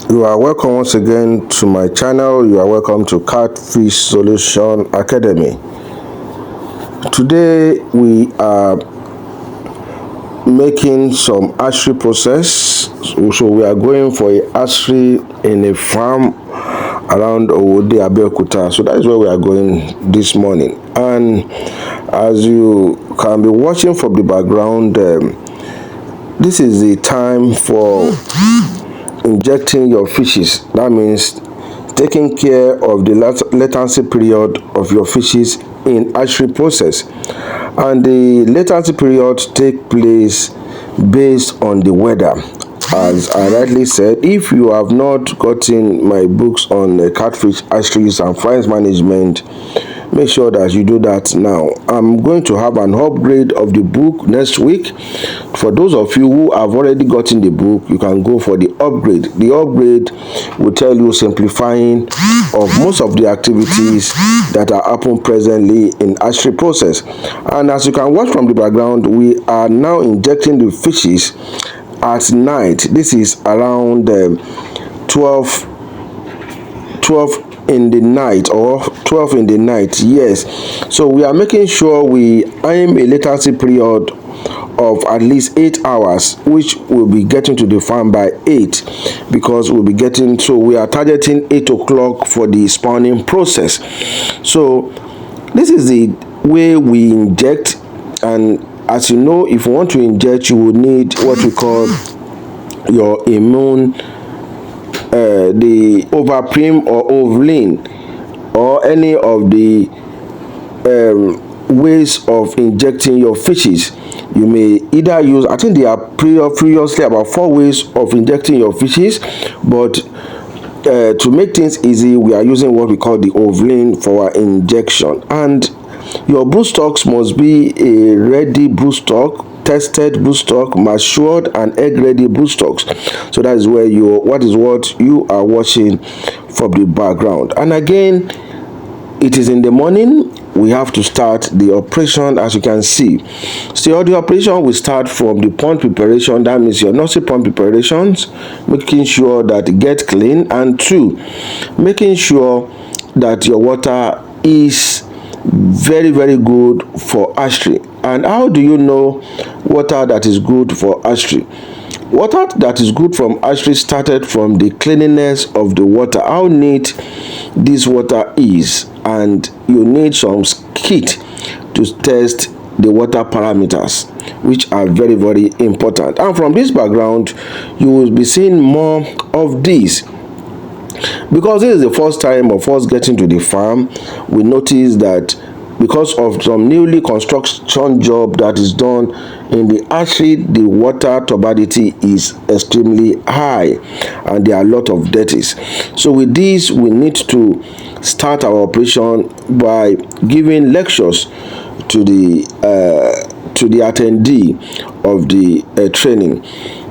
You are welcome once again to my channel. You are welcome to Catfish Solution Academy. Today we are making some hatchery process. So we are going for a hatchery in a farm around Owode, Abeokuta. So that is where we are going this morning. And as you can be watching from the background, this is the time for injecting your fishes. That means taking care of the latency period of your fishes in hatchery process. And the latency period take place based on the weather. As I rightly said, if you have not gotten my books on catfish hatcheries and fries management, make sure that you do that now. I'm going to have an upgrade of the book next week. For those of you who have already gotten the book, you can go for the upgrade. The upgrade will tell you simplifying of most of the activities that are happening presently in hatchery process. And as you can watch from the background, we are now injecting the fishes at night. This is around 12 in the night, or 12 in the night. Yes, so we are making sure we aim a latency period of at least 8 hours, which will be getting to the farm by 8, because we'll be getting, so we are targeting 8 o'clock for the spawning process. So this is the way we inject. And as you know, if you want to inject, you will need what we call your immune, the overprim or ovulin, or any of the ways of injecting your fishes. You may either use, I think there are previously about 4 ways of injecting your fishes, but to make things easy, we are using what we call the ovulin for our injection. And your broodstocks must be a ready broodstock, tested broodstock, matured and egg ready broodstocks. So that is where what you are watching from the background. And again, it is in the morning. We have to start the operation. As you can see, so the operation will start from the pond preparation. That means your nursery pond preparations, making sure that it gets clean, and 2, making sure that your water is very good for hatchery. And how do you know water that is good for hatchery? Water that is good from hatchery started from the cleanliness of the water, how neat this water is. And you need some kit to test the water parameters, which are very important. And from this background, you will be seeing more of this. Because this is the first time of us getting to the farm, we noticed that because of some newly construction job that is done in the hatchery, the water turbidity is extremely high and there are a lot of dirties. So with this, we need to start our operation by giving lectures to the attendee of the training.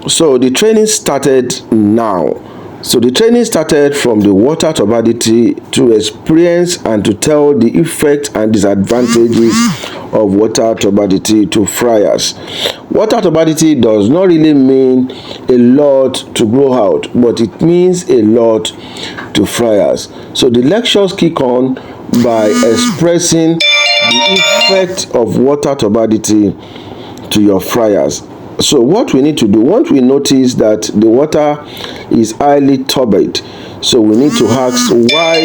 So the training started now. So the training started from the water turbidity to experience and to tell the effect and disadvantages of water turbidity to fryers. Water turbidity does not really mean a lot to grow out, but it means a lot to fryers. So the lectures kick on by expressing the effect of water turbidity to your fryers. So what we need to do, once we notice that the water is highly turbid, so we need to ask why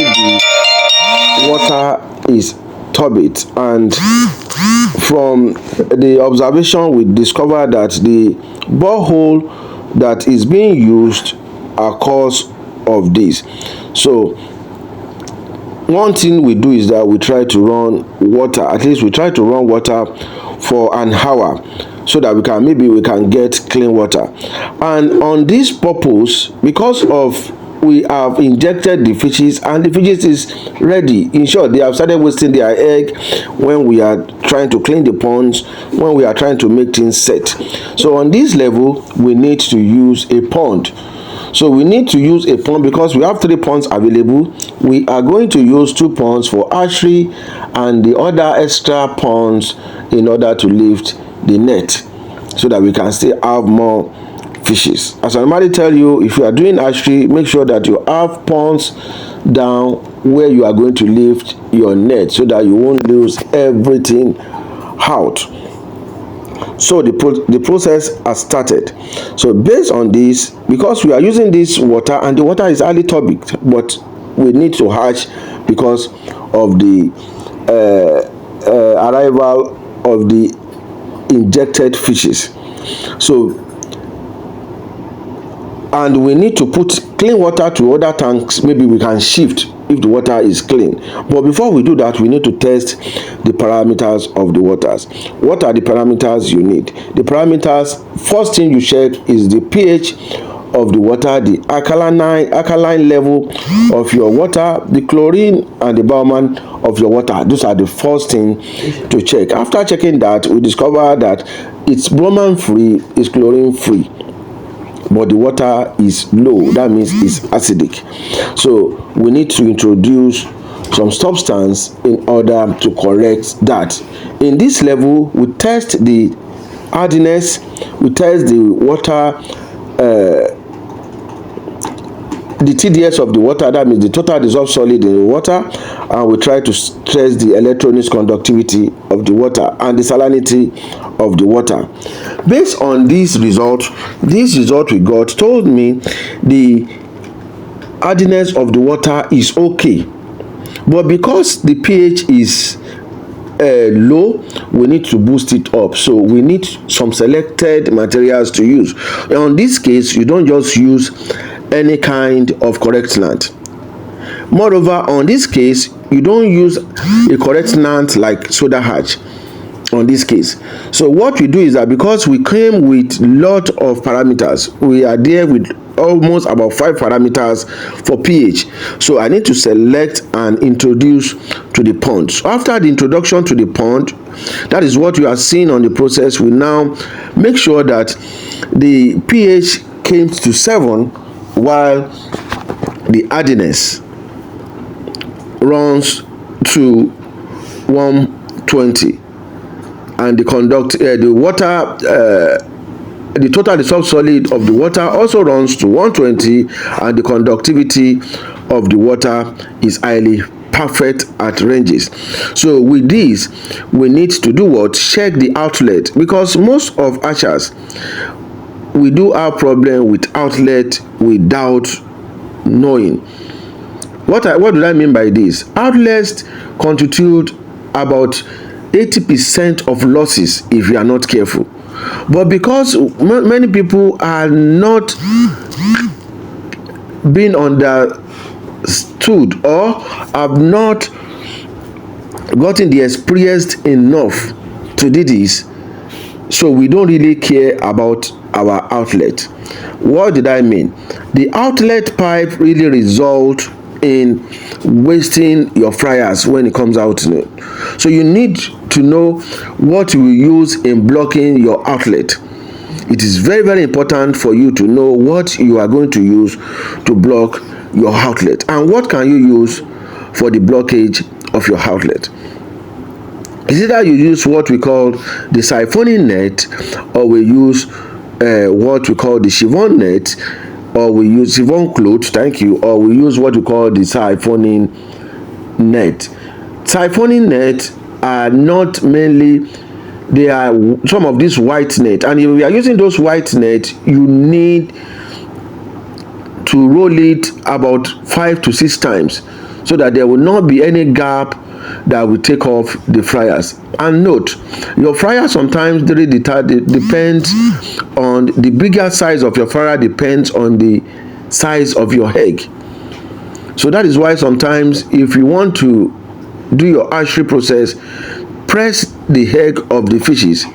the water is turbid. And from the observation, we discover that the borehole that is being used are cause of this. So one thing we do is that we try to run water, at least we try to run water for an hour, so that we can get clean water. And on this purpose, because of we have injected the fishes and the fishes is ready, in short, they have started wasting their egg when we are trying to clean the ponds, when we are trying to make things set. So on this level, we need to use a pond. So we need to use a pond because we have 3 ponds available. We are going to use 2 ponds for hatchery and the other extra ponds in order to lift the net, so that we can still have more fishes. As I normally tell you, if you are doing hatchery, make sure that you have ponds down where you are going to lift your net so that you won't lose everything out. So the process has started. So based on this, because we are using this water and the water is highly turbid, but we need to hatch because of the arrival of the injected fishes. So, and we need to put clean water to other tanks. Maybe we can shift if the water is clean, but before we do that, we need to test the parameters of the waters. What are the parameters you need? The parameters, first thing you check is the pH of the water, the alkaline level of your water, the chlorine and the Bauman of your water. Those are the first thing to check. After checking that, we discover that it's bromine free, it's chlorine free, but the water is low. That means it's acidic. So we need to introduce some substance in order to correct that. In this level, we test the hardiness, we test the water, the TDS of the water, that means the total dissolved solid in the water, and we try to test the electronics conductivity of the water and the salinity of the water. Based on this result we got told me the hardiness of the water is okay, but because the pH is low, we need to boost it up. So we need some selected materials to use. In this case, you don't just use any kind of correctant. Moreover, on this case, you don't use a correctant like soda ash on this case. So what we do is that because we came with lot of parameters, we are there with almost about 5 parameters for pH. So I need to select and introduce to the pond. So after the introduction to the pond, that is what you are seeing on the process. We now make sure that the pH came to 7, while the hardiness runs to 120, and the total dissolved solid of the water also runs to 120, and the conductivity of the water is highly perfect at ranges. So with this, we need to do what? Check the outlet, because most of hatchers, we do have problem with outlet without knowing. What do I mean by this? Outlets constitute about 80% of losses if you are not careful. But because many people are not being understood or have not gotten the experience enough to do this, so we don't really care about our outlet. What did I mean? The outlet pipe really result in wasting your fryers when it comes out. So you need to know what you use in blocking your outlet. It is very, very important for you to know what you are going to use to block your outlet, and what can you use for the blockage of your outlet. Is either you use what we call the siphoning net, or we use what we call the chiffon net, or we use chiffon cloth, or we use what we call the siphoning net. Siphoning net are not mainly, they are some of these white net, and if we are using those white net, you need to roll it about 5 to 6 times so that there will not be any gap that will take off the fryers. And note, your fryer sometimes depends on the bigger size of your fryer, depends on the size of your egg. So that is why sometimes if you want to do your hatchery process, press the egg of the fishes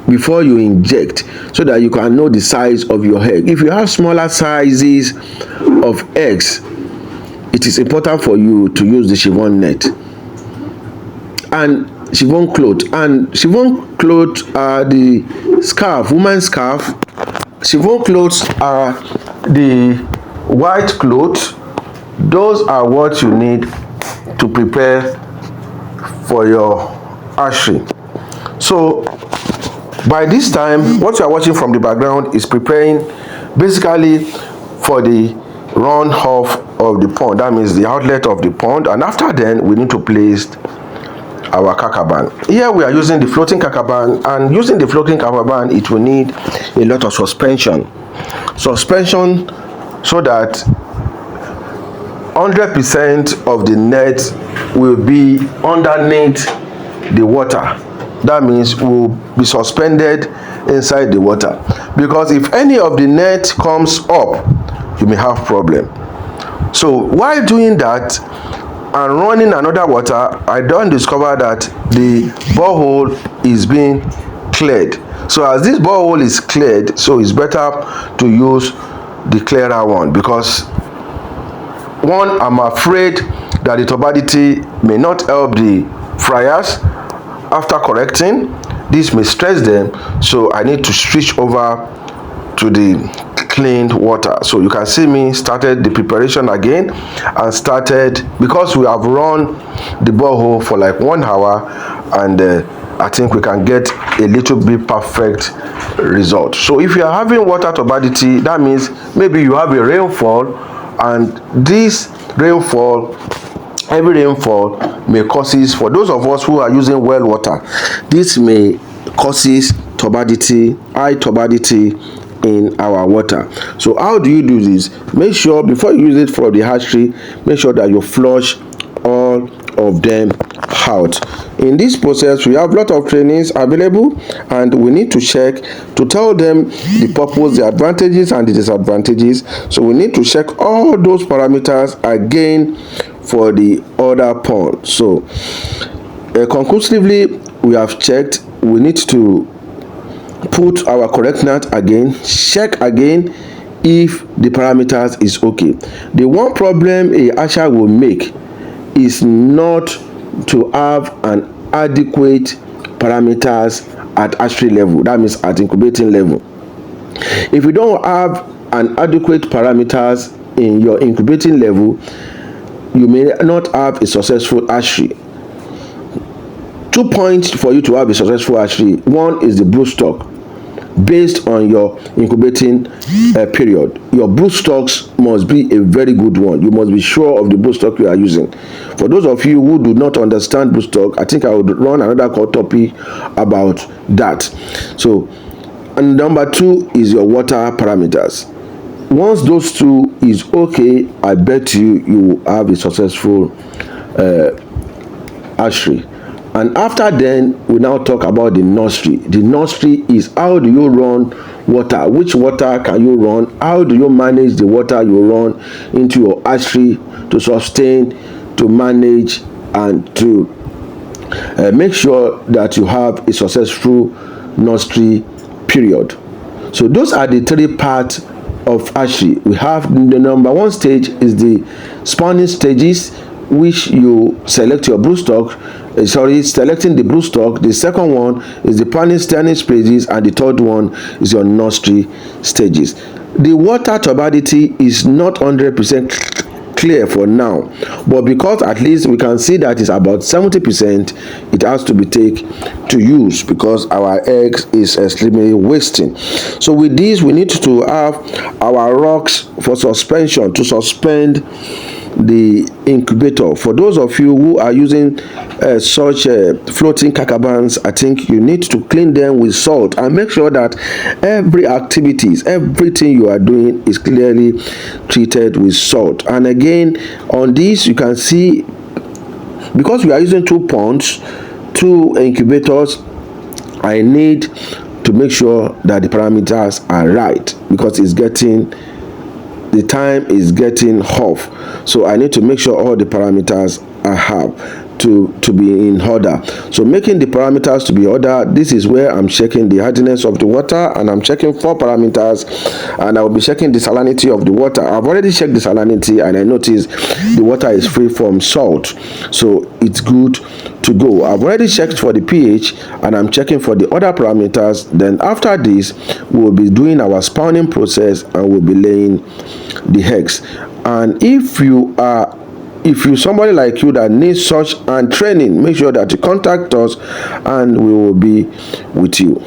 before you inject so that you can know the size of your egg. If you have smaller sizes of eggs, it is important for you to use the chiffon net and chiffon cloth. And chiffon cloth are the scarf, woman's scarf. Chiffon clothes are the white cloth. Those are what you need to prepare for your hatchery. So By this time, what you are watching from the background is preparing basically for the run off of the pond. That means the outlet of the pond. And after then, we need to place our kakaban. Here we are using the floating kakaban, and using the floating kakaban, it will need a lot of suspension so that 100% of the net will be underneath the water. That means will be suspended inside the water, because if any of the net comes up, you may have problem. So while doing that and running another water, I don't discover that the borehole is being cleared. So as this borehole is cleared, so it's better to use the clearer one, because one, I'm afraid that the turbidity may not help the fryers after correcting. This may stress them, so I need to switch over to the cleaned water. So you can see me started the preparation again, and started, because we have run the borehole for like 1 hour, and I think we can get a little bit perfect result. So if you are having water turbidity, that means maybe you have a rainfall, and this rainfall, heavy rainfall, may causes, for those of us who are using well water, this may causes turbidity, high turbidity in our water. So how do you do this? Make sure before you use it for the hatchery, make sure that you flush all of them out. In this process, we have a lot of trainings available, and we need to check to tell them the purpose, the advantages and the disadvantages. So we need to check all those parameters again for the other pond. So conclusively, we have checked. We need to put our correct net again, check again if the parameters is okay. The one problem a hatcher will make is not to have an adequate parameters at hatchery level, that means at incubating level. If you don't have an adequate parameters in your incubating level, you may not have a successful hatchery. 2 points for you to have a successful hatchery. One is the brood stock. Based on your incubating period, your brood stocks must be a very good one. You must be sure of the brood stock you are using. For those of you who do not understand brood stock, I think I would run another topic about that. So, and number 2 is your water parameters. Once those 2 is okay, I bet you will have a successful hatchery. And after then, we now talk about the nursery. The nursery is how do you run water? Which water can you run? How do you manage the water you run into your hatchery to sustain, to manage, and to make sure that you have a successful nursery period. So those are the 3 parts of hatchery. We have the number 1 stage is the spawning stages, which you select your broodstock. Selecting the broodstock. The second one is the planning standing stages, and the third one is your nursery stages. The water turbidity is not 100% clear for now, but because at least we can see that it's about 70%, it has to be taken to use, because our eggs is extremely wasting. So with this, we need to have our rocks for suspension to suspend the incubator. For those of you who are using such floating kakabans, I think you need to clean them with salt and make sure that everything you are doing is clearly treated with salt. And again, on this you can see, because we are using 2 ponds, 2 incubators, I need to make sure that the parameters are right, because the time is getting off. So I need to make sure all the parameters I have to be in order. So making the parameters to be order, this is where I'm checking the hardiness of the water, and I'm checking 4 parameters, and I will be checking the salinity of the water. I've already checked the salinity, and I noticed the water is free from salt, so it's good to go. I've already checked for the pH, and I'm checking for the other parameters. Then after this, we'll be doing our spawning process, and we'll be laying the eggs. And if you somebody like you that needs such and training, make sure that you contact us, and we will be with you.